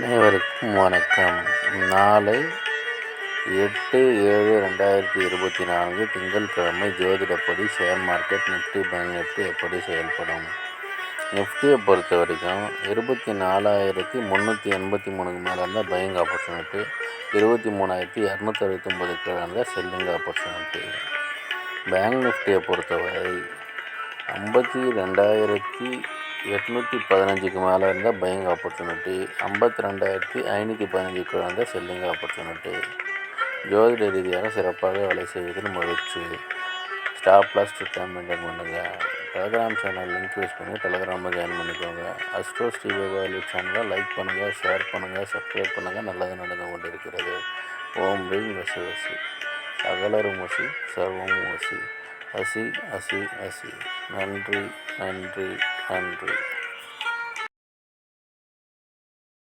அனைவருக்கும் வணக்கம். நாளை 8/7/2024 திங்கட்கிழமை ஜோதிடப்படி share market Nifty bank Nifty எப்படி செயல்படும்? நிஃப்டியை பொறுத்த வரைக்கும் 24,383 மேலே இருந்தால் பையிங் ஆப்பர்ச்சுனிட்டி, 23,269 கீழே இருந்தால் செல்லிங் ஆப்பர்ச்சுனிட்டி. பேங்க் நிஃப்டியை பொறுத்தவரை 52,815 மேலே இருந்தால் பையிங் ஆப்பர்ச்சுனிட்டி, 52,515 கீழே இருந்தால் செல்லிங் ஆப்பர்ச்சுனிட்டி. ஜோதிட ரீதியாக சிறப்பாக வேலை செய்வதில் மகிழ்ச்சி. ஸ்டாப் லாஸ் டைம் மெயின்டைன் பண்ணுங்கள். டெலகிராம் சேனல் லிங்க் யூஸ் பண்ணி டெலகிராமில் ஜாயின் பண்ணிக்கோங்க. அஸ்ட்ரோ ஸ்ரீபாபாலி சேனலை லைக் பண்ணுங்கள், ஷேர் பண்ணுங்கள், சப்ஸ்கிரைப் பண்ணுங்கள். நல்லது நடந்து கொண்டிருக்கிறது. ஓம் ரீம் வசி வசி சகலரும் வசி சர்வம் வசி அசி அசி அசி. நன்றி நன்றி நன்றி.